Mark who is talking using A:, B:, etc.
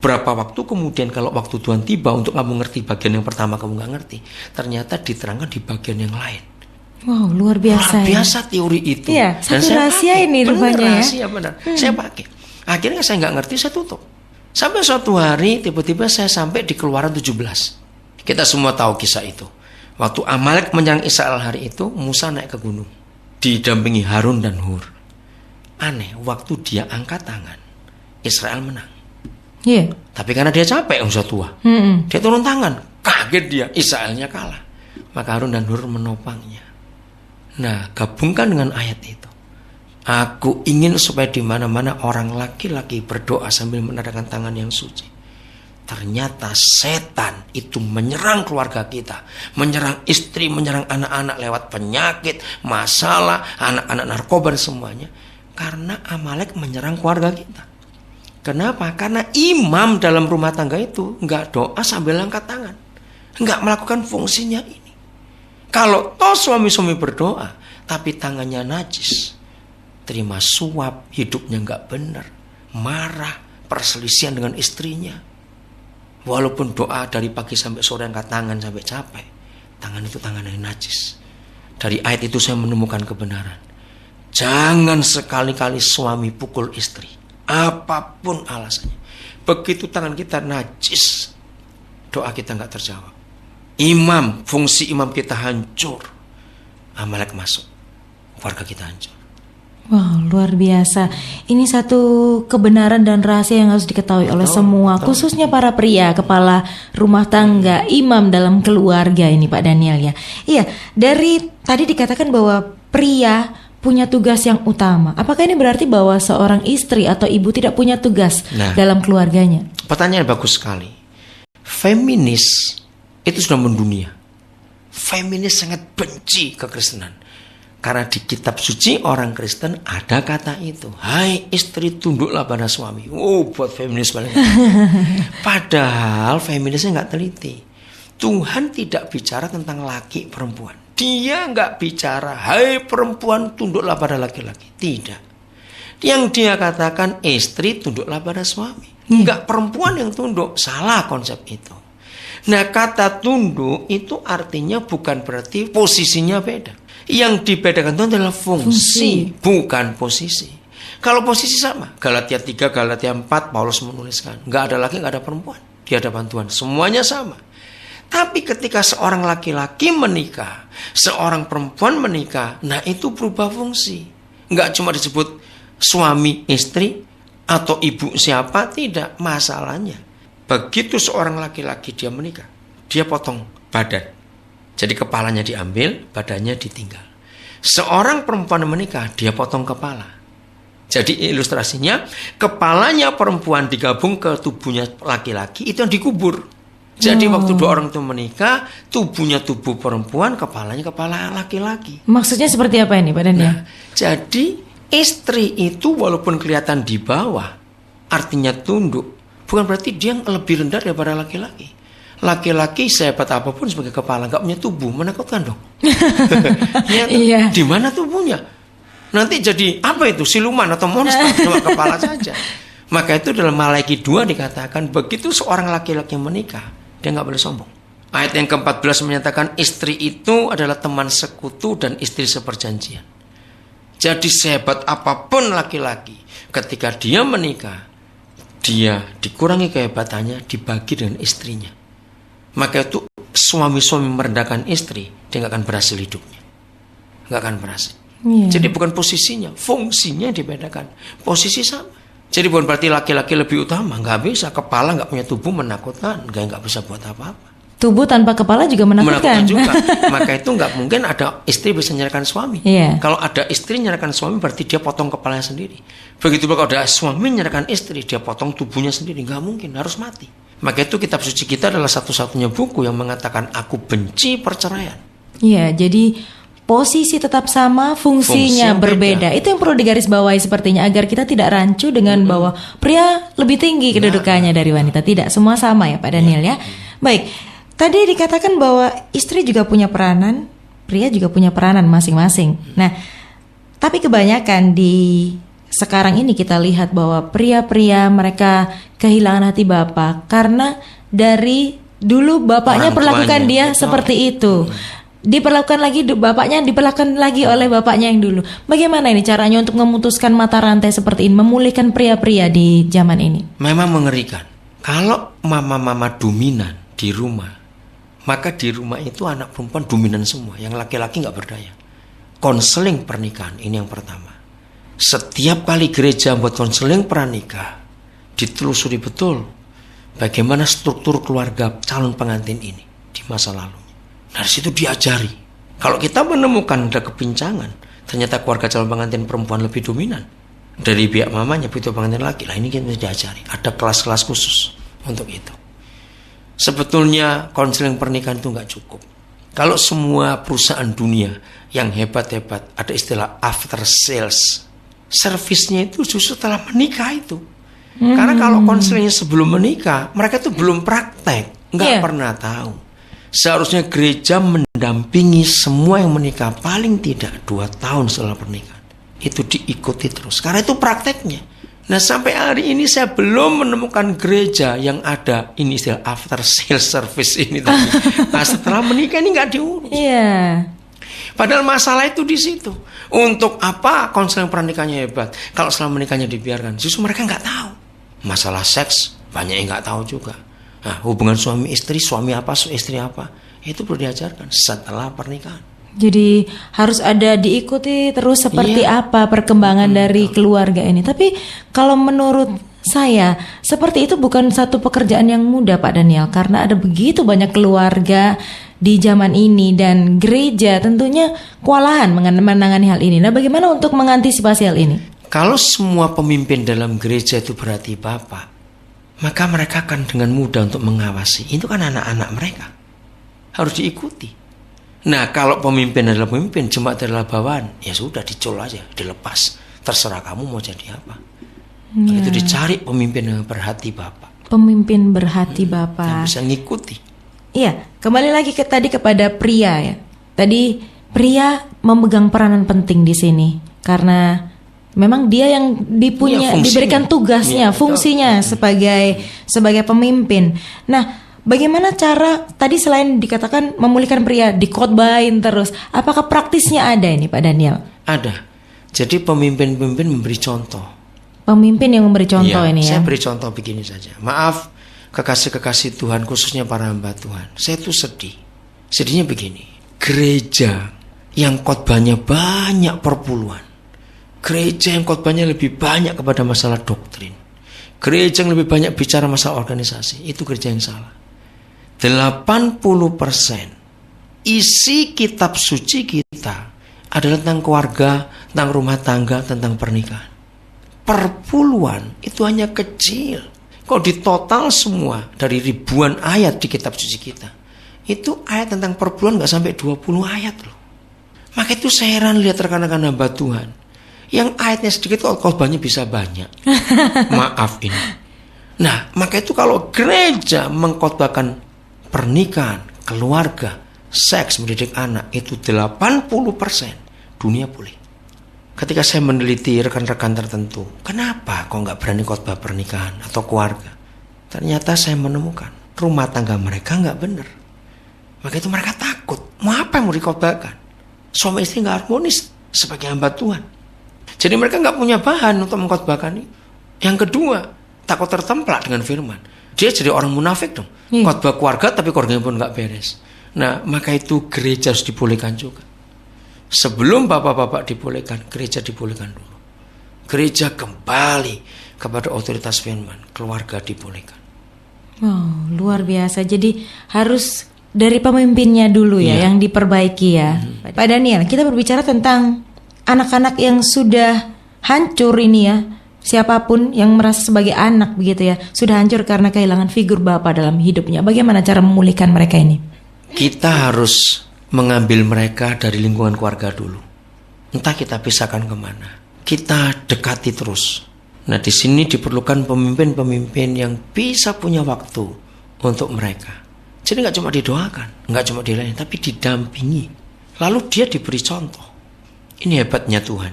A: Berapa waktu kemudian kalau waktu Tuhan tiba untuk kamu ngerti bagian yang pertama kamu nggak ngerti, ternyata diterangkan di bagian yang lain.
B: Wow, luar biasa.
A: Luar biasa teori itu.
B: Iya,
A: Dan
B: satu
A: saya
B: rahasia
A: pakai.
B: ini
A: Bener,
B: rupanya ya.
A: rahasia benar. Saya pakai. Akhirnya saya nggak ngerti, saya tutup. Sampai suatu hari tiba-tiba saya sampai di Keluaran 17. Kita semua tahu kisah itu. Waktu Amalek menyerang Israel hari itu, Musa naik ke gunung, didampingi Harun dan Hur. Aneh, waktu dia angkat tangan, Israel menang.
B: Iya.
A: Tapi karena dia capek, udah tua, dia turun tangan, kaget dia, Israelnya kalah. Maka Harun dan Hur menopangnya. Nah, gabungkan dengan ayat itu. Aku ingin supaya di mana-mana orang laki-laki berdoa sambil menadahkan tangan yang suci. Ternyata setan itu menyerang keluarga kita, menyerang istri, menyerang anak-anak lewat penyakit, masalah, anak-anak narkoba dan semuanya. Karena Amalek menyerang keluarga kita. Kenapa? Karena imam dalam rumah tangga itu nggak doa sambil angkat tangan, nggak melakukan fungsinya ini. Kalau toh suami-suami berdoa, tapi tangannya najis, terima suap, hidupnya nggak benar, marah, perselisihan dengan istrinya. Walaupun doa dari pagi sampai sore angkat tangan sampai capek, tangan itu tangan yang najis. Dari ayat itu saya menemukan kebenaran. Jangan sekali-kali suami pukul istri, apapun alasannya. Begitu tangan kita najis, doa kita nggak terjawab. Imam, fungsi imam kita hancur, Amalek masuk, keluarga kita hancur.
B: Wow, luar biasa. Ini satu kebenaran dan rahasia yang harus diketahui oleh semua, khususnya para pria, kepala rumah tangga, imam dalam keluarga ini Pak Daniel ya. Iya, dari tadi dikatakan bahwa pria punya tugas yang utama. Apakah ini berarti bahwa seorang istri atau ibu tidak punya tugas dalam keluarganya?
A: Pertanyaan bagus sekali. Feminis itu sudah mendunia. Feminis sangat benci kekristenan. Karena di kitab suci orang Kristen ada kata itu. Hai istri, tunduklah pada suami. Oh, buat feminis paling. Padahal feminisnya nggak teliti. Tuhan tidak bicara tentang laki perempuan. Dia nggak bicara, hai perempuan tunduklah pada laki-laki. Tidak. Yang dia katakan istri tunduklah pada suami. Nggak perempuan yang tunduk. Salah konsep itu. Nah, kata tunduk itu artinya bukan berarti posisinya beda. Yang dibedakan itu adalah fungsi, bukan posisi. Kalau posisi sama, Galatia 3, Galatia 4, Paulus menuliskan, nggak ada laki, nggak ada perempuan di hadapan Tuhan, semuanya sama. Tapi ketika seorang laki-laki menikah, seorang perempuan menikah, nah itu berubah fungsi. Nggak cuma disebut suami istri atau ibu siapa, tidak. Masalahnya, begitu seorang laki-laki dia menikah, dia potong badan. Jadi kepalanya diambil, badannya ditinggal. Seorang perempuan menikah, dia potong kepala. Jadi ilustrasinya, kepalanya perempuan digabung ke tubuhnya laki-laki, itu yang dikubur. Jadi waktu dua orang itu menikah, tubuhnya tubuh perempuan, kepalanya kepala laki-laki.
B: Maksudnya seperti apa ini Pak Daniel?
A: Nah, jadi istri itu walaupun kelihatan di bawah, artinya tunduk, bukan berarti dia lebih rendah daripada laki-laki. Laki-laki sehebat apapun sebagai kepala nggak punya tubuh, menakutkan dong. Iya. Di mana tubuhnya? Nanti jadi apa itu, siluman atau monster cuma kepala saja. Maka itu dalam Malaiki 2 dikatakan begitu seorang laki-laki menikah, dia nggak boleh sombong. Ayat yang ke-14 menyatakan istri itu adalah teman sekutu dan istri seperjanjian. Jadi sehebat apapun laki-laki, ketika dia menikah, dia dikurangi kehebatannya, dibagi dengan istrinya. Maka itu suami-suami merendahkan istri, dia nggak akan berhasil hidupnya, nggak akan berhasil. Jadi bukan posisinya, fungsinya dibedakan. Posisi sama. Jadi bukan berarti laki-laki lebih utama, nggak bisa. Kepala nggak punya tubuh menakutkan, nggak bisa buat apa-apa.
B: Tubuh tanpa kepala juga menakutkan
A: juga. Maka itu nggak mungkin ada istri bisa menyerahkan suami. Kalau ada istri menyerahkan suami berarti dia potong kepalanya sendiri. Begitu juga kalau ada suami menyerahkan istri, dia potong tubuhnya sendiri, nggak mungkin, harus mati. Maka itu kitab suci kita adalah satu-satunya buku yang mengatakan aku benci perceraian.
B: Iya, jadi posisi tetap sama, fungsinya berbeda. Itu yang perlu digarisbawahi sepertinya agar kita tidak rancu dengan bahwa pria lebih tinggi kedudukannya dari wanita. Tidak, semua sama ya Pak Daniel ya. Baik, tadi dikatakan bahwa istri juga punya peranan, pria juga punya peranan masing-masing. Nah, tapi kebanyakan di sekarang ini kita lihat bahwa pria-pria mereka kehilangan hati Bapak karena dari dulu bapaknya
A: Orang
B: perlakukan
A: tuanya,
B: dia
A: betul.
B: seperti itu. Diperlakukan lagi bapaknya, diperlakukan lagi oleh bapaknya yang dulu. Bagaimana ini caranya untuk memutuskan mata rantai seperti ini, memulihkan pria-pria di zaman ini?
A: Memang mengerikan. Kalau mama-mama dominan di rumah, maka di rumah itu anak perempuan dominan semua, yang laki-laki nggak berdaya. Konseling pernikahan ini yang pertama. Setiap kali gereja buat konseling pranikah, ditelusuri betul bagaimana struktur keluarga calon pengantin ini di masa lalu. Dari situ diajari. Kalau kita menemukan ada kepincangan, ternyata keluarga calon pengantin perempuan lebih dominan dari pihak mamanya, begitu pengantin laki. Lah ini kita diajari. Ada kelas-kelas khusus untuk itu. Sebetulnya konseling pernikahan itu nggak cukup. Kalau semua perusahaan dunia yang hebat-hebat ada istilah after sales, servisnya itu justru setelah menikah itu. Karena kalau konselingnya sebelum menikah, mereka itu belum praktek, nggak pernah tahu. Seharusnya gereja mendampingi semua yang menikah paling tidak 2 tahun setelah pernikahan. Itu diikuti terus. Karena itu prakteknya. Nah sampai hari ini saya belum menemukan gereja yang ada ini istilah after sales service ini tadi. Nah, setelah menikah ini nggak diurus.
B: Iya.
A: Padahal masalah itu di situ. Untuk apa konseling pernikahannya hebat? Kalau setelah menikahnya dibiarkan, justru mereka nggak tahu. Masalah seks banyak yang nggak tahu juga. Nah, hubungan suami istri, suami apa, istri apa, itu perlu diajarkan setelah pernikahan.
B: Jadi harus ada diikuti terus seperti apa perkembangan dari keluarga ini. Tapi kalau menurut saya seperti itu bukan satu pekerjaan yang mudah Pak Daniel, karena ada begitu banyak keluarga di zaman ini dan gereja tentunya kewalahan menangani hal ini. Nah, bagaimana untuk mengantisipasi hal ini?
A: Kalau semua pemimpin dalam gereja itu berarti Bapak, maka mereka akan dengan mudah untuk mengawasi. Itu kan anak-anak mereka. Harus diikuti. Nah, kalau pemimpin adalah pemimpin, jemaat adalah bawahan, ya sudah dicul aja, dilepas. Terserah kamu mau jadi apa. Itu dicari pemimpin yang berhati Bapak.
B: Pemimpin berhati Bapak.
A: Yang bisa ngikuti.
B: Iya, kembali lagi tadi kepada pria ya. Tadi pria memegang peranan penting di sini karena memang dia yang diberikan tugasnya, fungsinya sebagai pemimpin. Nah, bagaimana cara tadi selain dikatakan memulihkan pria, dikhotbahin terus, apakah praktisnya ada ini Pak Daniel?
A: Ada. Jadi pemimpin-pemimpin memberi contoh.
B: Pemimpin yang memberi contoh ini ya.
A: Saya beri contoh begini saja. Maaf kekasih-kekasih Tuhan, khususnya para hamba Tuhan. Saya tuh sedih. Sedihnya begini. Gereja yang khotbahnya banyak perpuluhan. Gereja yang khotbahnya lebih banyak kepada masalah doktrin. Gereja yang lebih banyak bicara masalah organisasi. Itu gereja yang salah. 80% isi kitab suci kita adalah tentang keluarga, tentang rumah tangga, tentang pernikahan. Perpuluhan itu hanya kecil. Kalau ditotal semua dari ribuan ayat di kitab suci kita, itu ayat tentang perpuluhan gak sampai 20 ayat loh. Maka itu saya heran lihat rekan-rekan hamba Tuhan yang ayatnya sedikit kok khotbahnya bisa banyak. Maaf ini. Nah, maka itu kalau gereja mengkhotbahkan pernikahan, keluarga, seks, mendidik anak, itu 80% dunia boleh. Ketika saya meneliti rekan-rekan tertentu, kenapa kok nggak berani khotbah pernikahan atau keluarga? Ternyata saya menemukan rumah tangga mereka nggak benar. Maka itu mereka takut. Mau apa yang mau dikhotbahkan? Suami istri nggak harmonis sebagai hamba Tuhan. Jadi mereka nggak punya bahan untuk mengkhotbahkan ini. Yang kedua, takut tertemplak dengan firman. Dia jadi orang munafik dong. Khotbah keluarga tapi keluarganya pun nggak beres. Nah, maka itu gereja harus dibolehkan juga. Sebelum bapak-bapak dibolehkan, gereja dibolehkan dulu. Gereja kembali kepada otoritas firman, keluarga dibolehkan.
B: Oh, luar biasa. Jadi harus dari pemimpinnya dulu ya yang diperbaiki ya. Pak Daniel, kita berbicara tentang anak-anak yang sudah hancur ini ya. Siapapun yang merasa sebagai anak begitu ya, sudah hancur karena kehilangan figur bapak dalam hidupnya. Bagaimana cara memulihkan mereka ini? Kita
A: harus mengambil mereka dari lingkungan keluarga dulu. Entah kita pisahkan kemana. Kita dekati terus. Nah, di sini diperlukan pemimpin-pemimpin yang bisa punya waktu untuk mereka. Jadi nggak cuma didoakan, nggak cuma dilayani, tapi didampingi. Lalu dia diberi contoh. Ini hebatnya Tuhan.